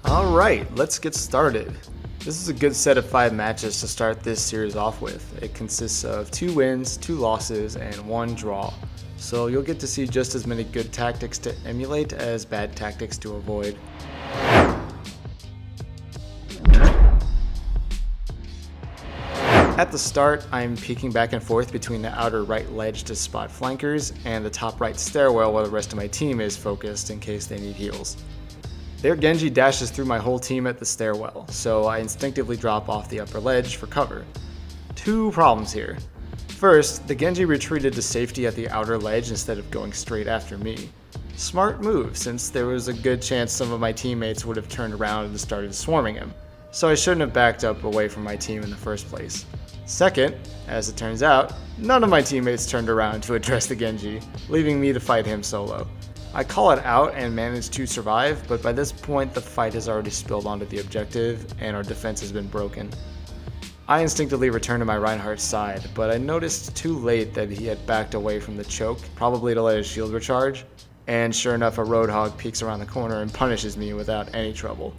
Alright, let's get started. This is a good set of 5 matches to start this series off with. It consists of 2 wins, 2 losses, and 1 draw. So you'll get to see just as many good tactics to emulate as bad tactics to avoid. At the start, I'm peeking back and forth between the outer right ledge to spot flankers and the top right stairwell where the rest of my team is focused in case they need heals. Their Genji dashes through my whole team at the stairwell, so I instinctively drop off the upper ledge for cover. 2 problems here. First, the Genji retreated to safety at the outer ledge instead of going straight after me. Smart move, since there was a good chance some of my teammates would have turned around and started swarming him, so I shouldn't have backed up away from my team in the first place. Second, as it turns out, none of my teammates turned around to address the Genji, leaving me to fight him solo. I call it out and manage to survive, but by this point the fight has already spilled onto the objective and our defense has been broken. I instinctively return to my Reinhardt's side, but I noticed too late that he had backed away from the choke, probably to let his shield recharge, and sure enough a Roadhog peeks around the corner and punishes me without any trouble.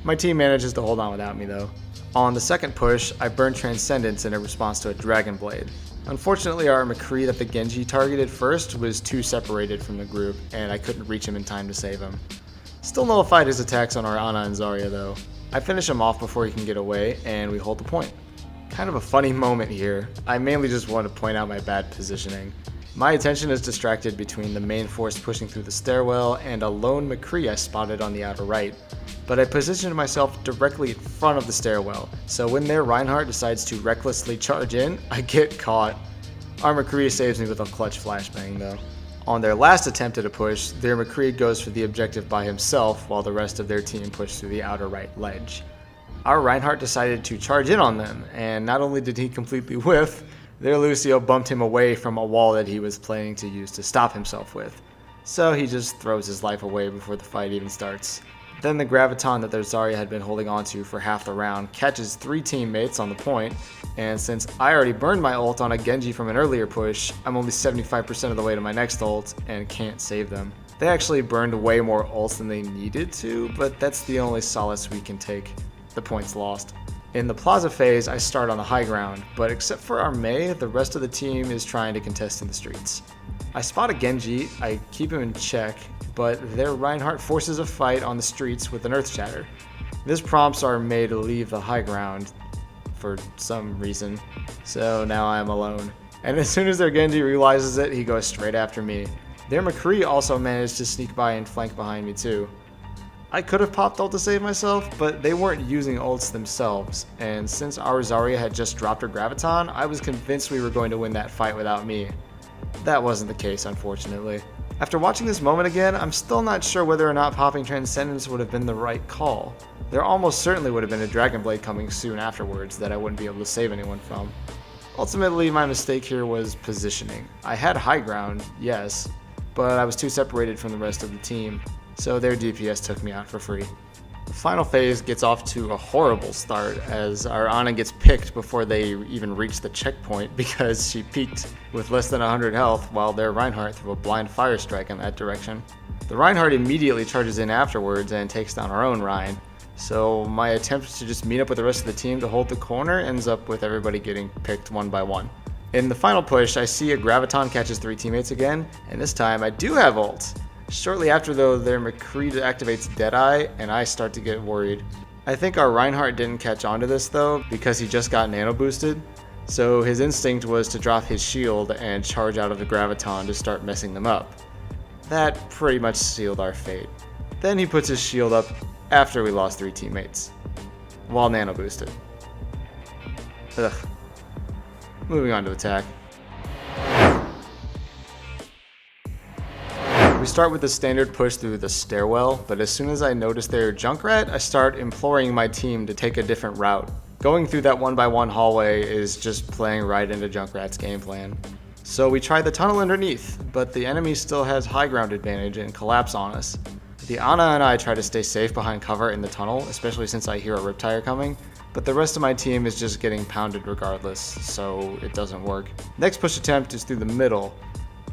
My team manages to hold on without me though. On the second push, I burn Transcendence in a response to a Dragon Blade. Unfortunately, our McCree that the Genji targeted first was too separated from the group, and I couldn't reach him in time to save him. Still nullified his attacks on our Ana and Zarya though. I finish him off before he can get away, and we hold the point. Kind of a funny moment here. I mainly just want to point out my bad positioning. My attention is distracted between the main force pushing through the stairwell and a lone McCree I spotted on the outer right. But I positioned myself directly in front of the stairwell, so when their Reinhardt decides to recklessly charge in, I get caught. Our McCree saves me with a clutch flashbang though. On their last attempt at a push, their McCree goes for the objective by himself while the rest of their team push through the outer right ledge. Our Reinhardt decided to charge in on them, and not only did he completely whiff, their Lucio bumped him away from a wall that he was planning to use to stop himself with. So he just throws his life away before the fight even starts. Then the Graviton that their Zarya had been holding onto for half the round catches 3 teammates on the point, and since I already burned my ult on a Genji from an earlier push, I'm only 75% of the way to my next ult and can't save them. They actually burned way more ults than they needed to, but that's the only solace we can take. The point's lost. In the Plaza phase, I start on the high ground, but except for our Mei, the rest of the team is trying to contest in the streets. I spot a Genji, I keep him in check, but their Reinhardt forces a fight on the streets with an Earth Shatter. This prompts our Mei to leave the high ground for some reason, so now I am alone. And as soon as their Genji realizes it, he goes straight after me. Their McCree also managed to sneak by and flank behind me too. I could have popped ult to save myself, but they weren't using ults themselves, and since our Zarya had just dropped her Graviton, I was convinced we were going to win that fight without me. That wasn't the case, unfortunately. After watching this moment again, I'm still not sure whether or not popping Transcendence would have been the right call. There almost certainly would have been a Dragon Blade coming soon afterwards that I wouldn't be able to save anyone from. Ultimately, my mistake here was positioning. I had high ground, yes, but I was too separated from the rest of the team, so their DPS took me out for free. The final phase gets off to a horrible start as our Ana gets picked before they even reach the checkpoint because she peeked with less than 100 health while their Reinhardt threw a blind fire strike in that direction. The Reinhardt immediately charges in afterwards and takes down our own Rein, so my attempt to just meet up with the rest of the team to hold the corner ends up with everybody getting picked one by one. In the final push, I see a Graviton catches 3 teammates again, and this time I do have ult. Shortly after though, their McCree activates Deadeye, and I start to get worried. I think our Reinhardt didn't catch on to this though, because he just got nano boosted, so his instinct was to drop his shield and charge out of the Graviton to start messing them up. That pretty much sealed our fate. Then he puts his shield up after we lost 3 teammates, while nano boosted. Ugh. Moving on to attack. We start with the standard push through the stairwell, but as soon as I notice their Junkrat, I start imploring my team to take a different route. Going through that 1x1 hallway is just playing right into Junkrat's game plan. So we try the tunnel underneath, but the enemy still has high ground advantage and collapse on us. The Ana and I try to stay safe behind cover in the tunnel, especially since I hear a Riptire coming, but the rest of my team is just getting pounded regardless, so it doesn't work. Next push attempt is through the middle.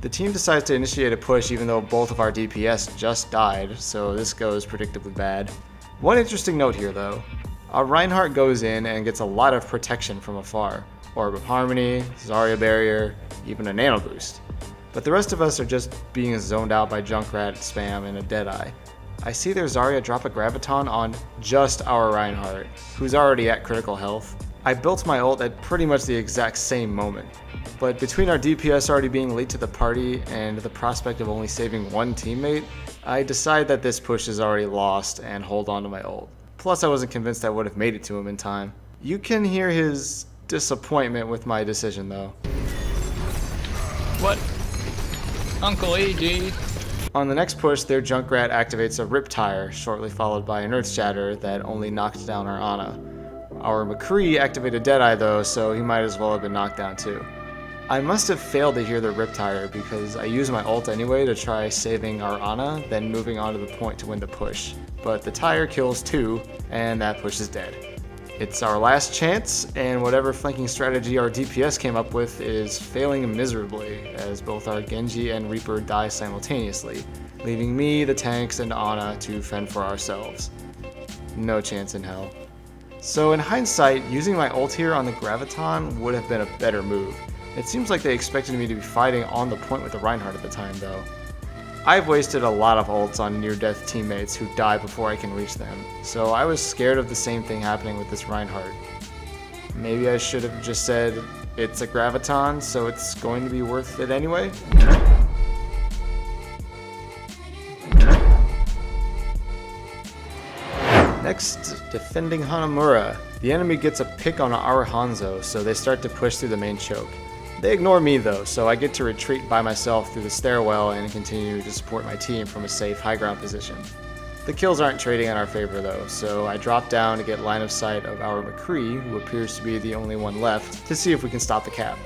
The team decides to initiate a push even though both of our DPS just died, so this goes predictably bad. One interesting note here though, our Reinhardt goes in and gets a lot of protection from afar. Orb of Harmony, Zarya Barrier, even a Nano Boost. But the rest of us are just being zoned out by Junkrat spam and a Deadeye. I see their Zarya drop a Graviton on just our Reinhardt, who's already at critical health. I built my ult at pretty much the exact same moment. But between our DPS already being late to the party and the prospect of only saving one teammate, I decide that this push is already lost and hold on to my ult. Plus I wasn't convinced I would have made it to him in time. You can hear his disappointment with my decision though. What? Uncle AD. On the next push, their Junkrat activates a Riptire, shortly followed by an Earth Shatter that only knocked down our Ana. Our McCree activated Deadeye though, so he might as well have been knocked down too. I must have failed to hear the Riptire because I used my ult anyway to try saving our Ana, then moving on to the point to win the push. But the Tire kills two, and that push is dead. It's our last chance, and whatever flanking strategy our DPS came up with is failing miserably, as both our Genji and Reaper die simultaneously, leaving me, the tanks, and Ana to fend for ourselves. No chance in hell. So in hindsight, using my ult here on the Graviton would have been a better move. It seems like they expected me to be fighting on the point with the Reinhardt at the time though. I've wasted a lot of ults on near-death teammates who die before I can reach them, so I was scared of the same thing happening with this Reinhardt. Maybe I should have just said, it's a Graviton, so it's going to be worth it anyway? Next, defending Hanamura. The enemy gets a pick on our Hanzo, so they start to push through the main choke. They ignore me though, so I get to retreat by myself through the stairwell and continue to support my team from a safe high ground position. The kills aren't trading in our favor though, so I drop down to get line of sight of our McCree, who appears to be the only one left, to see if we can stop the cap.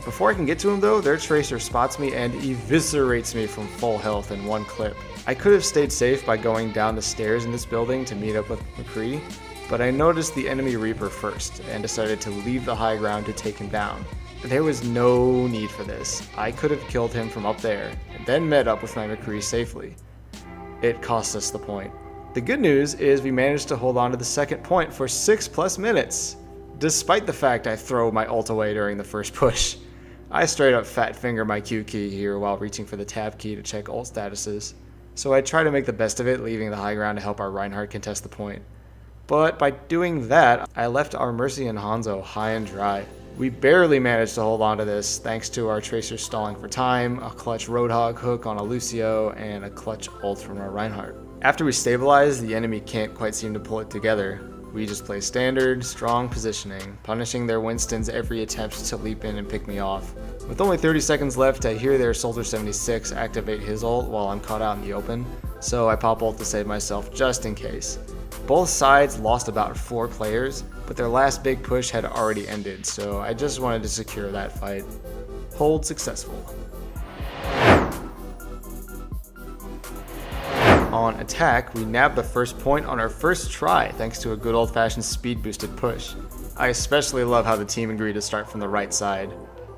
Before I can get to him though, their Tracer spots me and eviscerates me from full health in one clip. I could have stayed safe by going down the stairs in this building to meet up with McCree, but I noticed the enemy Reaper first and decided to leave the high ground to take him down. There was no need for this. I could have killed him from up there, and then met up with my McCree safely. It cost us the point. The good news is we managed to hold on to the second point for 6+ minutes, despite the fact I throw my ult away during the first push. I straight up fat finger my Q key here while reaching for the tab key to check ult statuses. So I try to make the best of it, leaving the high ground to help our Reinhardt contest the point. But by doing that, I left our Mercy and Hanzo high and dry. We barely managed to hold on to this thanks to our Tracer stalling for time, a clutch Roadhog hook on a Lucio, and a clutch ult from our Reinhardt. After we stabilize, the enemy can't quite seem to pull it together. We just play standard, strong positioning, punishing their Winstons every attempt to leap in and pick me off. With only 30 seconds left, I hear their Soldier 76 activate his ult while I'm caught out in the open, so I pop ult to save myself just in case. Both sides lost about 4 players, but their last big push had already ended, so I just wanted to secure that fight. Hold successful. On attack, we nabbed the first point on our first try thanks to a good old-fashioned speed-boosted push. I especially love how the team agreed to start from the right side.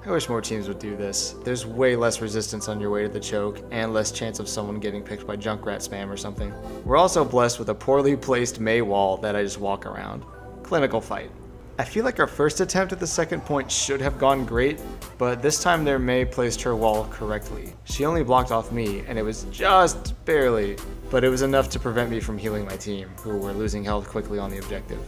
I wish more teams would do this. There's way less resistance on your way to the choke, and less chance of someone getting picked by Junkrat spam or something. We're also blessed with a poorly placed Mei wall that I just walk around. Clinical fight. I feel like our first attempt at the second point should have gone great, but this time their Mei placed her wall correctly. She only blocked off me, and it was just barely, but it was enough to prevent me from healing my team, who were losing health quickly on the objective.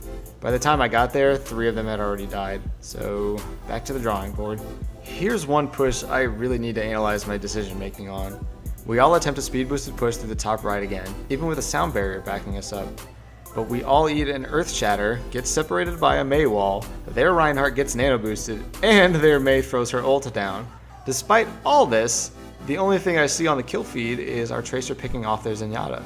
By the time I got there, 3 of them had already died, so back to the drawing board. Here's one push I really need to analyze my decision making on. We all attempt a speed boosted push through the top right again, even with a sound barrier backing us up. But we all eat an Earth Shatter, get separated by a Mei wall, their Reinhardt gets nano boosted, and their Mei throws her ult down. Despite all this, the only thing I see on the kill feed is our Tracer picking off their Zenyatta.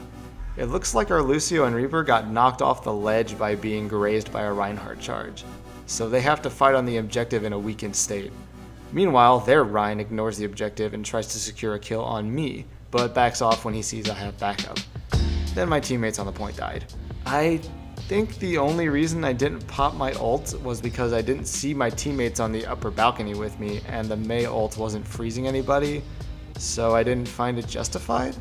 It looks like our Lucio and Reaper got knocked off the ledge by being grazed by a Reinhardt charge, so they have to fight on the objective in a weakened state. Meanwhile, their Rein ignores the objective and tries to secure a kill on me, but backs off when he sees I have backup. Then my teammates on the point died. I think the only reason I didn't pop my ult was because I didn't see my teammates on the upper balcony with me and the Mei ult wasn't freezing anybody, so I didn't find it justified?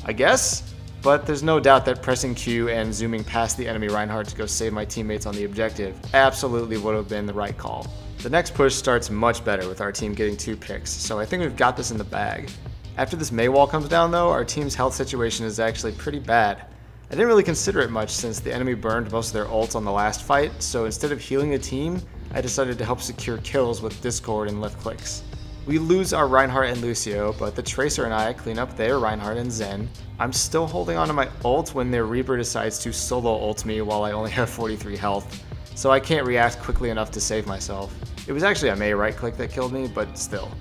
I guess? but there's no doubt that pressing Q and zooming past the enemy Reinhardt to go save my teammates on the objective absolutely would have been the right call. The next push starts much better with our team getting 2 picks, so I think we've got this in the bag. After this Mei wall comes down though, our team's health situation is actually pretty bad. I didn't really consider it much since the enemy burned most of their ults on the last fight, so instead of healing the team, I decided to help secure kills with Discord and left clicks. We lose our Reinhardt and Lucio, but the Tracer and I clean up their Reinhardt and Zen. I'm still holding on to my ult when their Reaper decides to solo ult me while I only have 43 health, so I can't react quickly enough to save myself. It was actually a Mei right click that killed me, but still.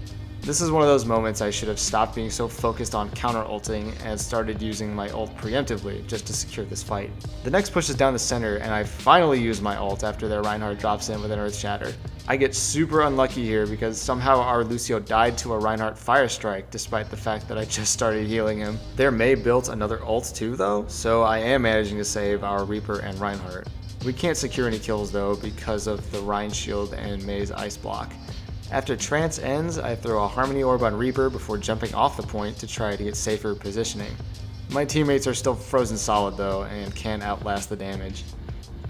This is one of those moments I should have stopped being so focused on counter-ulting and started using my ult preemptively just to secure this fight. The next push is down the center, and I finally use my ult after their Reinhardt drops in with an Earth Shatter. I get super unlucky here because somehow our Lucio died to a Reinhardt Fire Strike despite the fact that I just started healing him. Their Mei built another ult too though, so I am managing to save our Reaper and Reinhardt. We can't secure any kills though because of the Rein Shield and Mei's Ice Block. After Trance ends, I throw a Harmony Orb on Reaper before jumping off the point to try to get safer positioning. My teammates are still frozen solid though and can't outlast the damage.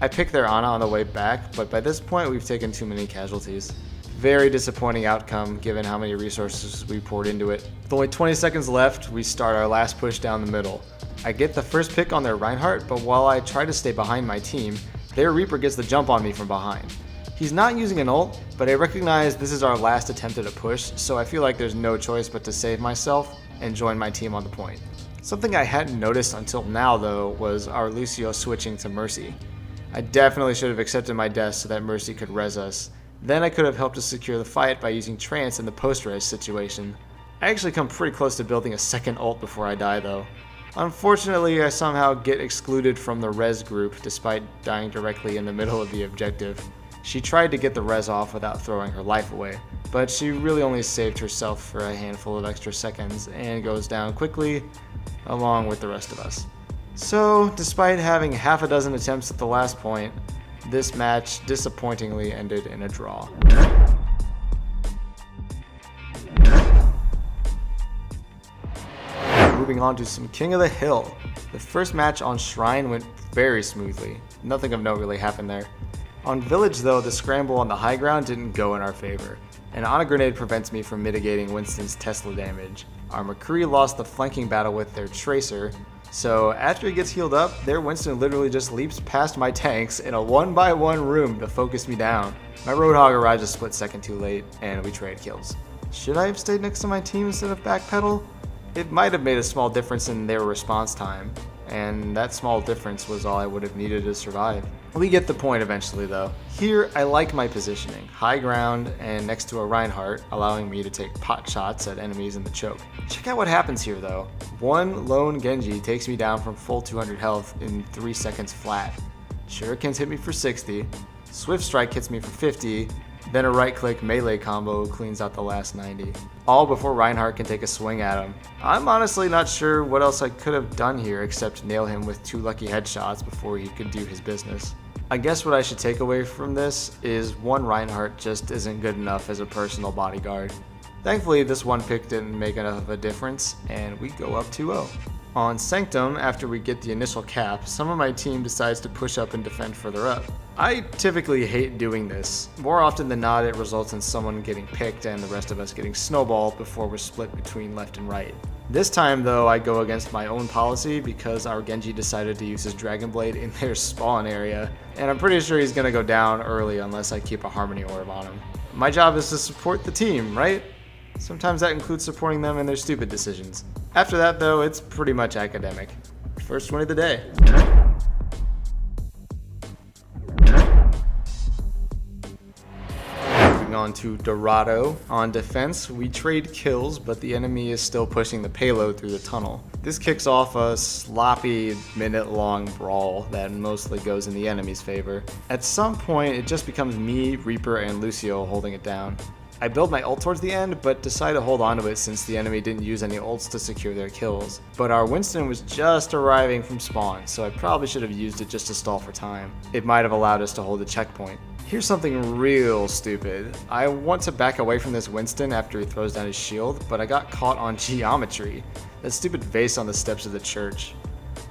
I pick their Ana on the way back, but by this point we've taken too many casualties. Very disappointing outcome given how many resources we poured into it. With only 20 seconds left, we start our last push down the middle. I get the first pick on their Reinhardt, but while I try to stay behind my team, their Reaper gets the jump on me from behind. He's not using an ult, but I recognize this is our last attempt at a push, so I feel like there's no choice but to save myself and join my team on the point. Something I hadn't noticed until now though was our Lucio switching to Mercy. I definitely should have accepted my death so that Mercy could res us. Then I could have helped us secure the fight by using Trance in the post-res situation. I actually come pretty close to building a second ult before I die though. Unfortunately, I somehow get excluded from the res group despite dying directly in the middle of the objective. She tried to get the res off without throwing her life away, but she really only saved herself for a handful of extra seconds and goes down quickly, along with the rest of us. So, despite having half a dozen attempts at the last point, this match disappointingly ended in a draw. Moving on to some King of the Hill. The first match on Shrine went very smoothly. Nothing of note really happened there. On Village though, the scramble on the high ground didn't go in our favor. An Ana grenade prevents me from mitigating Winston's Tesla damage. Our McCree lost the flanking battle with their Tracer, so after he gets healed up, their Winston literally just leaps past my tanks in a 1-by-1 room to focus me down. My Roadhog arrives a split second too late, and we trade kills. Should I have stayed next to my team instead of backpedal? It might have made a small difference in their response time, and that small difference was all I would have needed to survive. We get the point eventually though. Here, I like my positioning, high ground and next to a Reinhardt, allowing me to take pot shots at enemies in the choke. Check out what happens here though. One lone Genji takes me down from full 200 health in 3 seconds flat. Shurikens hit me for 60, Swift Strike hits me for 50, then a right click melee combo cleans out the last 90. All before Reinhardt can take a swing at him. I'm honestly not sure what else I could have done here except nail him with 2 lucky headshots before he could do his business. I guess what I should take away from this is one Reinhardt just isn't good enough as a personal bodyguard. Thankfully this one pick didn't make enough of a difference and we go up 2-0. On Sanctum, after we get the initial cap, some of my team decides to push up and defend further up. I typically hate doing this. More often than not, it results in someone getting picked and the rest of us getting snowballed before we're split between left and right. This time though, I go against my own policy because our Genji decided to use his Dragon Blade in their spawn area, and I'm pretty sure he's gonna go down early unless I keep a Harmony Orb on him. My job is to support the team, right? Sometimes that includes supporting them in their stupid decisions. After that though, it's pretty much academic. First win of the day. On to Dorado. On defense, we trade kills, but the enemy is still pushing the payload through the tunnel. This kicks off a sloppy minute-long brawl that mostly goes in the enemy's favor. At some point, it just becomes me, Reaper, and Lucio holding it down. I build my ult towards the end, but decide to hold on to it since the enemy didn't use any ults to secure their kills. But our Winston was just arriving from spawn, so I probably should have used it just to stall for time. It might have allowed us to hold a checkpoint. Here's something real stupid. I want to back away from this Winston after he throws down his shield, but I got caught on geometry. That stupid vase on the steps of the church.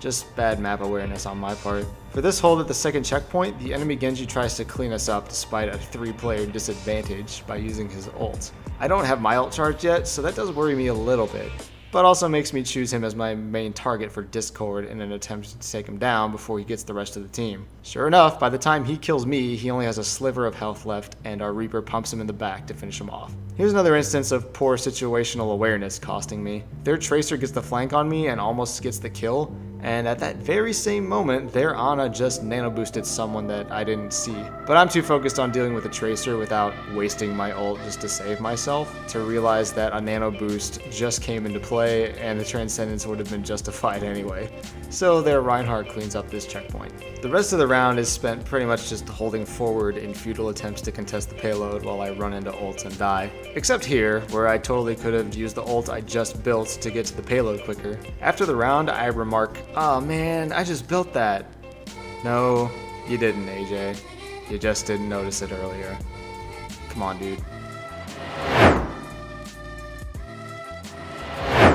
Just bad map awareness on my part. For this hold at the second checkpoint, the enemy Genji tries to clean us up despite a 3-player disadvantage by using his ult. I don't have my ult charged yet, so that does worry me a little bit, but also makes me choose him as my main target for Discord in an attempt to take him down before he gets the rest of the team. Sure enough, by the time he kills me, he only has a sliver of health left, and our Reaper pumps him in the back to finish him off. Here's another instance of poor situational awareness costing me. Their Tracer gets the flank on me and almost gets the kill, and at that very same moment, their Ana just nano boosted someone that I didn't see. But I'm too focused on dealing with the Tracer without wasting my ult just to save myself to realize that a nano boost just came into play and the Transcendence would have been justified anyway. So their Reinhardt cleans up this checkpoint. The rest of the round is spent pretty much just holding forward in futile attempts to contest the payload while I run into ults and die. Except here, where I totally could have used the ult I just built to get to the payload quicker. After the round, I remark, "Oh man, I just built that." No, you didn't, AJ. You just didn't notice it earlier. Come on, dude.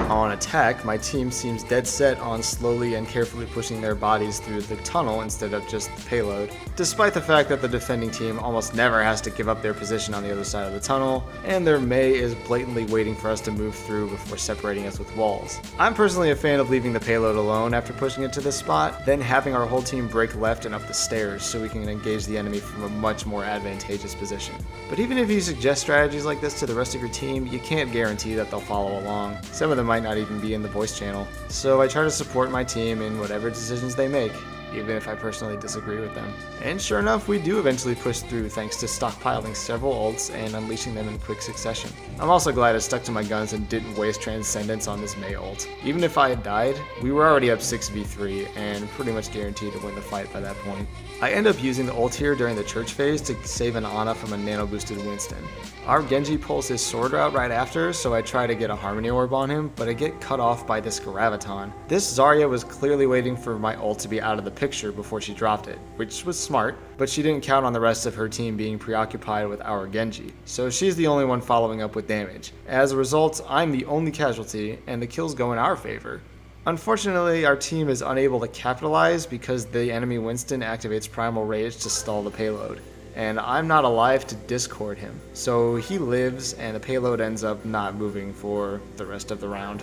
On attack, my team seems dead set on slowly and carefully pushing their bodies through the tunnel instead of just the payload, despite the fact that the defending team almost never has to give up their position on the other side of the tunnel, and their Mei is blatantly waiting for us to move through before separating us with walls. I'm personally a fan of leaving the payload alone after pushing it to this spot, then having our whole team break left and up the stairs so we can engage the enemy from a much more advantageous position. But even if you suggest strategies like this to the rest of your team, you can't guarantee that they'll follow along. Some of them might not even be in the voice channel. So I try to support my team in whatever decisions they make, even if I personally disagree with them. And sure enough, we do eventually push through thanks to stockpiling several ults and unleashing them in quick succession. I'm also glad I stuck to my guns and didn't waste Transcendence on this Mei ult. Even if I had died, we were already up 6v3 and pretty much guaranteed to win the fight by that point. I end up using the ult here during the church phase to save an Ana from a nano boosted Winston. Our Genji pulls his sword out right after, so I try to get a Harmony Orb on him, but I get cut off by this Graviton. This Zarya was clearly waiting for my ult to be out of the picture before she dropped it, which was smart, but she didn't count on the rest of her team being preoccupied with our Genji, so she's the only one following up with damage. As a result, I'm the only casualty, and the kills go in our favor. Unfortunately, our team is unable to capitalize because the enemy Winston activates Primal Rage to stall the payload, and I'm not alive to Discord him, so he lives and the payload ends up not moving for the rest of the round.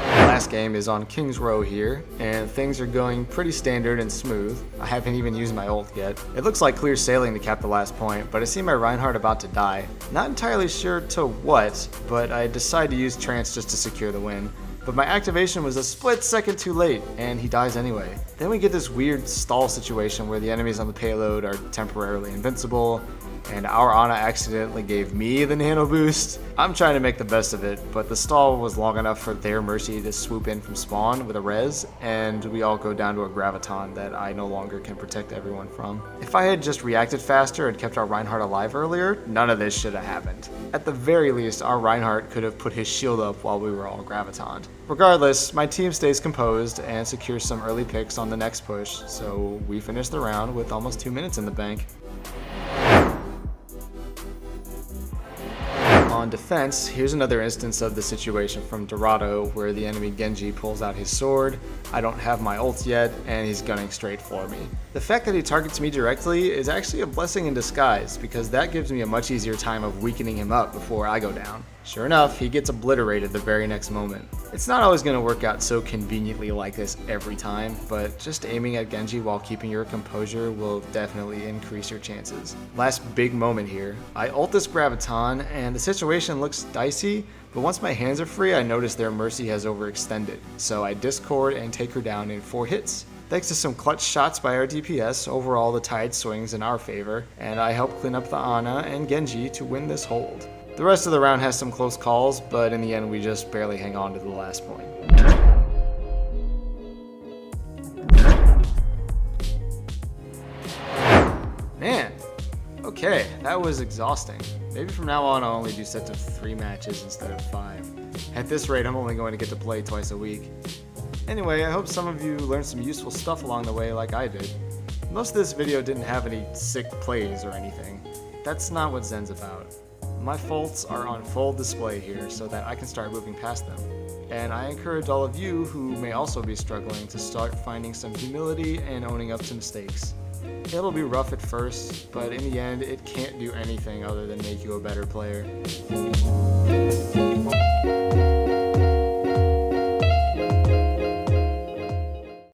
Last game is on King's Row here, and things are going pretty standard and smooth. I haven't even used my ult yet. It looks like clear sailing to cap the last point, but I see my Reinhardt about to die. Not entirely sure to what, but I decide to use Trance just to secure the win. But my activation was a split second too late, and he dies anyway. Then we get this weird stall situation where the enemies on the payload are temporarily invincible, and our Ana accidentally gave me the nano boost. I'm trying to make the best of it, but the stall was long enough for their Mercy to swoop in from spawn with a res, and we all go down to a Graviton that I no longer can protect everyone from. If I had just reacted faster and kept our Reinhardt alive earlier, none of this should have happened. At the very least, our Reinhardt could have put his shield up while we were all Gravitoned. Regardless, my team stays composed and secures some early picks on the next push, so we finish the round with almost 2 minutes in the bank. On defense, here's another instance of the situation from Dorado where the enemy Genji pulls out his sword, I don't have my ult yet, and he's gunning straight for me. The fact that he targets me directly is actually a blessing in disguise because that gives me a much easier time of weakening him up before I go down. Sure enough, he gets obliterated the very next moment. It's not always going to work out so conveniently like this every time, but just aiming at Genji while keeping your composure will definitely increase your chances. Last big moment here. I ult this Graviton, and the situation looks dicey, but once my hands are free, I notice their Mercy has overextended, so I Discord and take her down in 4 hits. Thanks to some clutch shots by our DPS, overall the tide swings in our favor, and I help clean up the Ana and Genji to win this hold. The rest of the round has some close calls, but in the end we just barely hang on to the last point. Man, okay, that was exhausting. Maybe from now on I'll only do sets of 3 matches instead of 5. At this rate I'm only going to get to play twice a week. Anyway, I hope some of you learned some useful stuff along the way like I did. Most of this video didn't have any sick plays or anything. That's not what Zen's about. My faults are on full display here so that I can start moving past them. And I encourage all of you who may also be struggling to start finding some humility and owning up to mistakes. It'll be rough at first, but in the end, it can't do anything other than make you a better player.